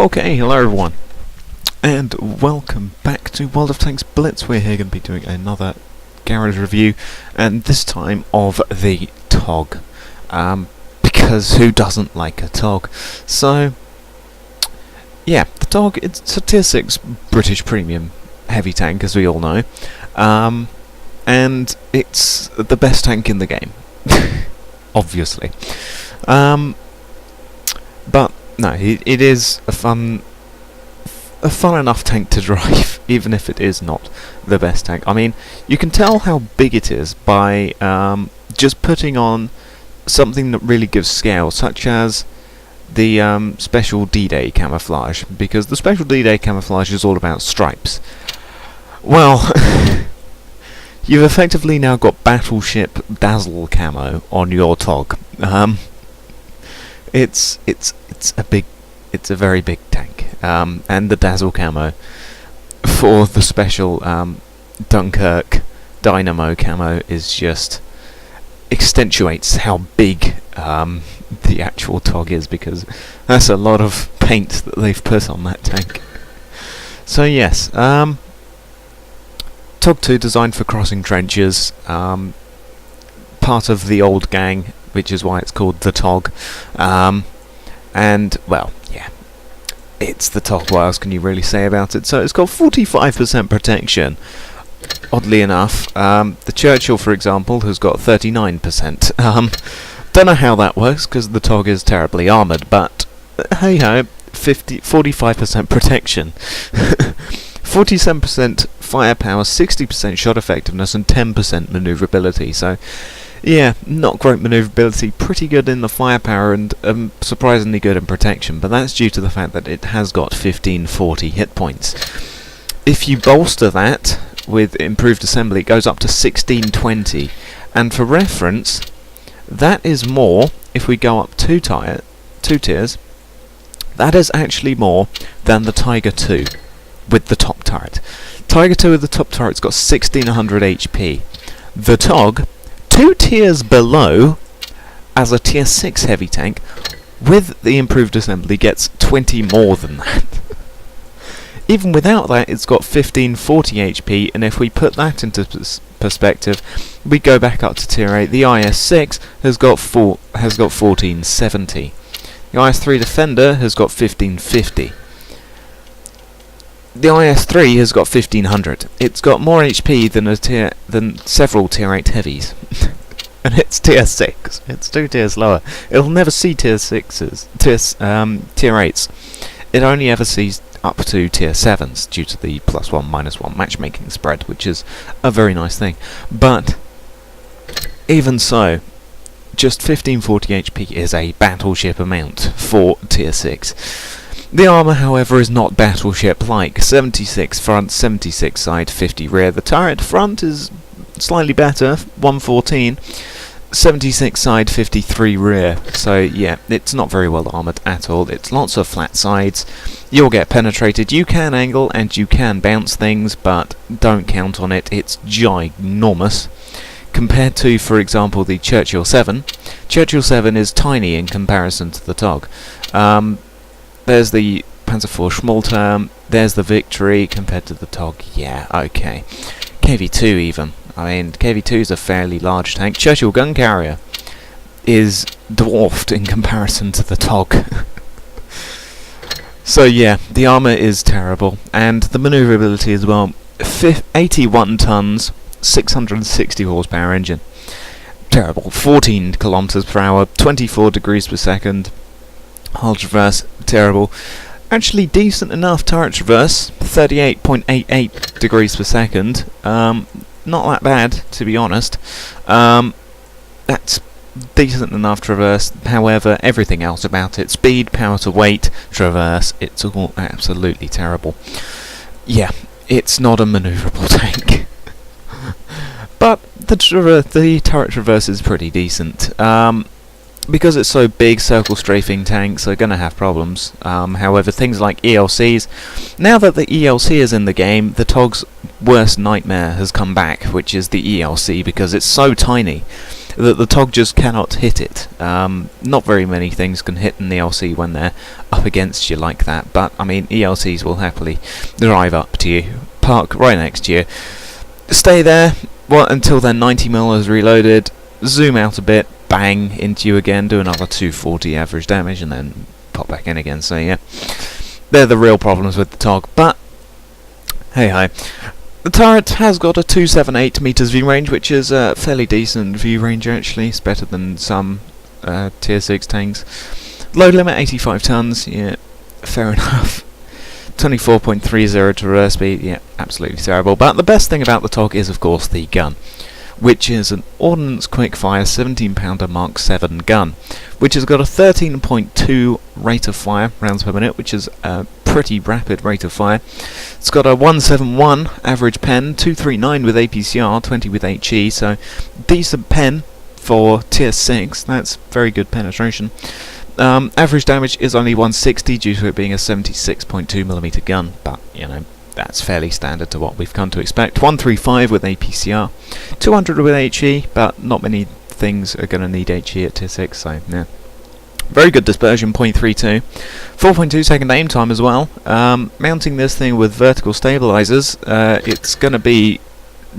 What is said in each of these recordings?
Okay, hello everyone, and welcome back to World of Tanks Blitz. We're here going to be doing another garage review, and this time of the TOG, because who doesn't like a TOG? So, yeah, the TOG, it's a tier 6 British premium heavy tank, as we all know, and it's the best tank in the game, obviously. But no, it is a fun enough tank to drive, even if it is not the best tank. I mean, you can tell how big it is by just putting on something that really gives scale, such as the special D-Day camouflage, because the special D-Day camouflage is all about stripes. Well, you've effectively now got Battleship Dazzle camo on your TOG. It's a very big tank, and the Dazzle camo for the special Dunkirk Dynamo camo is just accentuates how big the actual TOG is, because that's a lot of paint that they've put on that tank. So yes, TOG II designed for crossing trenches, part of the old gang, which is why it's called the TOG. And, well, yeah, it's the TOG. What else can you really say about it? So it's got 45% protection. Oddly enough, the Churchill, for example, has got 39%. Don't know how that works, because the TOG is terribly armoured, but hey-ho, 45% protection. 47% firepower, 60% shot effectiveness, and 10% manoeuvrability. So, yeah, not great manoeuvrability, pretty good in the firepower, and surprisingly good in protection, but that's due to the fact that it has got 1540 hit points. If you bolster that with improved assembly, it goes up to 1620, and for reference, that is more, if we go up two tiers, that is actually more than the Tiger II with the top turret. Tiger II with the top turret's got 1600 HP. The TOG, 2 tiers below, as a tier 6 heavy tank, with the improved assembly, gets 20 more than that. Even without that, it's got 1540 HP, and if we put that into perspective, we go back up to tier 8. The IS-6 has got 1470. The IS-3 Defender has got 1550. The IS-3 has got 1500. It's got more HP than several tier 8 heavies. And it's tier 6. It's 2 tiers lower. It'll never see tier 6s, tier 8s. It only ever sees up to tier 7s due to the +1 -1 matchmaking spread, which is a very nice thing. But even so, just 1540 HP is a battleship amount for tier 6. The armour, however, is not battleship-like. 76 front, 76 side, 50 rear. The turret front is slightly better, 114. 76 side, 53 rear. So, yeah, it's not very well armoured at all. It's lots of flat sides. You'll get penetrated. You can angle and you can bounce things, but don't count on it. It's ginormous. Compared to, for example, the Churchill 7. Churchill 7 is tiny in comparison to the TOG. There's the Panzer IV Schmalterm, there's the Victory, compared to the TOG, yeah, okay. KV-2 even. I mean, KV-2 is a fairly large tank. Churchill gun carrier is dwarfed in comparison to the TOG. So yeah, the armour is terrible, and the manoeuvrability as well. 81 tons, 660 horsepower engine. Terrible. 14 kilometers per hour, 24 degrees per second. Hull traverse, terrible. Actually decent enough turret traverse, 38.88 degrees per second. Not that bad, to be honest. That's decent enough traverse. However, everything else about it, speed, power to weight, traverse, it's all absolutely terrible. Yeah, it's not a manoeuvrable tank. But the turret traverse is pretty decent. Because it's so big, circle strafing tanks are going to have problems. However, things like ELCs, now that the ELC is in the game, the TOG's worst nightmare has come back, which is the ELC, because it's so tiny. that the TOG just cannot hit it. Not very many things can hit an ELC when they're up against you like that, but I mean ELCs will happily drive up to you, park right next to you, stay there until their 90mm is reloaded, zoom out a bit, bang into you again, do another 240 average damage, and then pop back in again. So yeah, they're the real problems with the TOG, but hey hi. The turret has got a 278 meters view range, which is a fairly decent view range actually. It's better than some tier 6 tanks. Load limit 85 tons, yeah, fair enough. 24.30 to reverse speed, yeah, absolutely terrible. But the best thing about the TOG is of course the gun, which is an Ordnance Quickfire 17-pounder Mark 7 gun, which has got a 13.2 rate of fire, rounds per minute, which is a pretty rapid rate of fire. It's got a 171 average pen, 239 with APCR, 20 with HE, so decent pen for tier 6, that's very good penetration. Average damage is only 160 due to it being a 76.2mm gun, but you know, that's fairly standard to what we've come to expect. 135 with APCR, 200 with HE, but not many things are going to need HE at tier 6, so yeah. Very good dispersion, 0.32. 4.2 second aim time as well. Mounting this thing with vertical stabilizers, it's going to be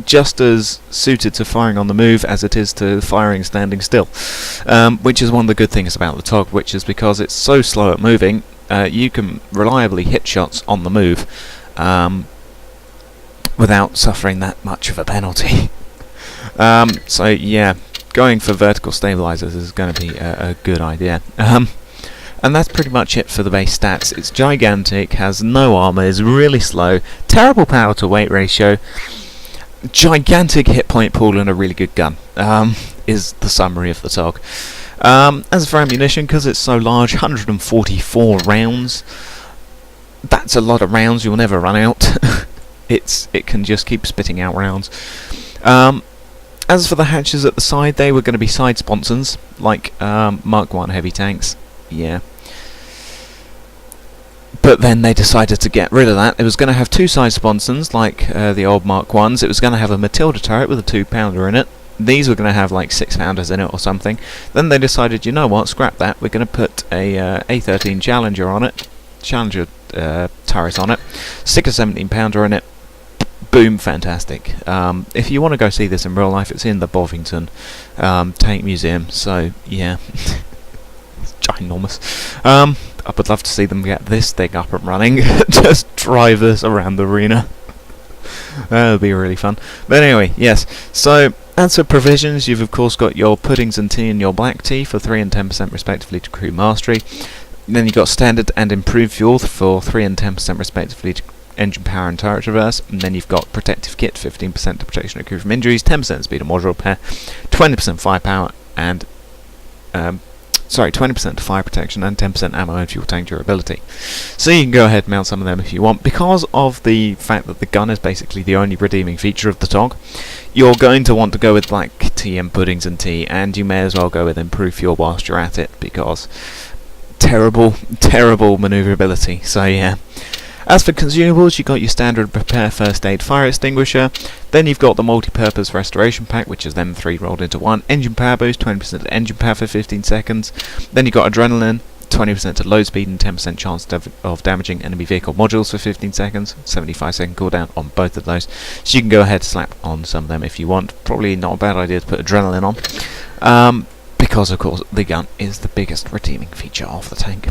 just as suited to firing on the move as it is to firing standing still, which is one of the good things about the TOG, which is because it's so slow at moving, you can reliably hit shots on the move without suffering that much of a penalty. So yeah, going for vertical stabilizers is going to be a good idea. And that's pretty much it for the base stats. It's gigantic, has no armour, is really slow, terrible power to weight ratio, gigantic hit point pool, and a really good gun, is the summary of the TOG. As for ammunition, because it's so large, 144 rounds. That's a lot of rounds, you'll never run out. It can just keep spitting out rounds. As for the hatches at the side, they were going to be side sponsons, like Mark 1 heavy tanks. Yeah. But then they decided to get rid of that. It was going to have two side sponsons, like the old Mark 1s. It was going to have a Matilda turret with a 2-pounder in it. These were going to have like 6-pounders in it or something. Then they decided, you know what, scrap that. We're going to put a A13 Challenger on it. Challenger turret on it. Stick a 17-pounder in it. Boom, fantastic. If you want to go see this in real life, it's in the Bovington Tank Museum, so yeah. It's ginormous. I would love to see them get this thing up and running. Just drive this around the arena. That would be really fun. But anyway, yes. So, as for provisions, you've of course got your puddings and tea and your black tea for 3 and 10% respectively to crew mastery. Then you've got standard and improved fuel for 3 and 10% respectively to engine power and turret traverse, and then you've got protective kit, 15% to protection of crew from injuries, 10% speed and module repair, 20% firepower, and 20% to fire protection, and 10% ammo and fuel tank durability. So you can go ahead and mount some of them if you want. Because of the fact that the gun is basically the only redeeming feature of the TOG, you're going to want to go with black tea and puddings and tea, and you may as well go with improved fuel whilst you're at it, because terrible manoeuvrability. So yeah. As for consumables, you've got your standard prepare first aid fire extinguisher, then you've got the multi-purpose restoration pack, which is them 3 rolled into one, engine power boost, 20% to engine power for 15 seconds, then you've got adrenaline, 20% to load speed and 10% chance of damaging enemy vehicle modules for 15 seconds, 75-second cooldown on both of those, so you can go ahead and slap on some of them if you want. Probably not a bad idea to put adrenaline on, because of course the gun is the biggest redeeming feature of the tank.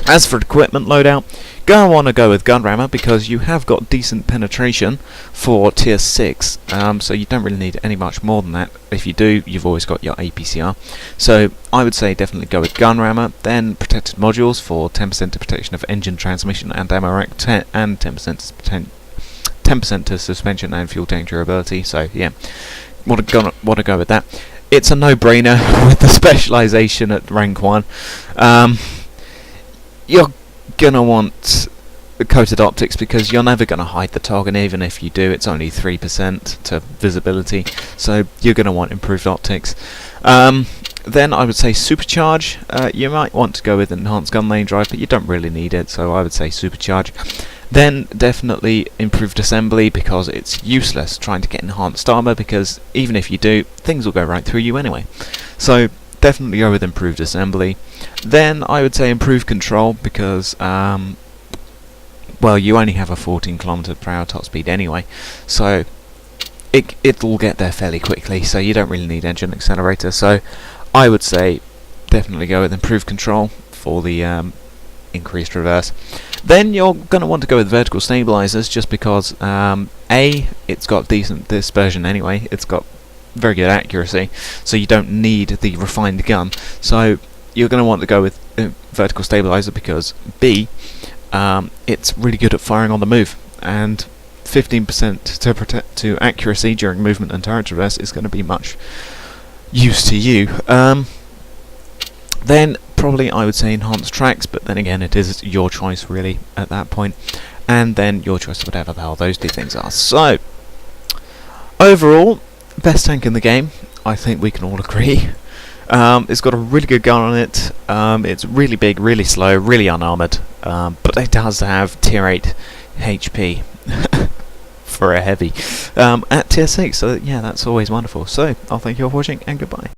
As for equipment loadout, going to want to go with gun rammer because you have got decent penetration for tier 6, so you don't really need any much more than that. If you do, you've always got your APCR. So I would say definitely go with gun rammer, then protected modules for 10% to protection of engine, transmission and ammo rack, and 10% to suspension and fuel tank durability. So yeah, want to go with that. It's a no-brainer with the specialization at rank 1. You're gonna want coated optics because you're never gonna hide the TOG, and even if you do, it's only 3% to visibility, so you're gonna want improved optics. Then I would say supercharge. You might want to go with enhanced gun lane drive, but you don't really need it, so I would say supercharge. Then definitely improved assembly, because it's useless trying to get enhanced armour, because even if you do, things will go right through you anyway. So definitely go with improved assembly. Then I would say improved control, because well, you only have a 14 km/h top speed anyway, so it'll get there fairly quickly, so you don't really need engine accelerator. So I would say definitely go with improved control for the increased reverse. Then you're going to want to go with vertical stabilizers, just because it's got decent dispersion anyway, it's got very good accuracy, so you don't need the refined gun. So you're going to want to go with vertical stabilizer, because B, it's really good at firing on the move, and 15% to accuracy during movement and turret reverse is going to be much use to you. Then probably I would say enhanced tracks, but then again it is your choice really at that point, and then your choice of whatever the hell those two things are. So overall, best tank in the game, I think we can all agree. It's got a really good gun on it. It's really big, really slow, really unarmoured, but it does have tier 8 HP for a heavy at tier 6, so yeah, that's always wonderful. So I'll thank you all for watching, and goodbye.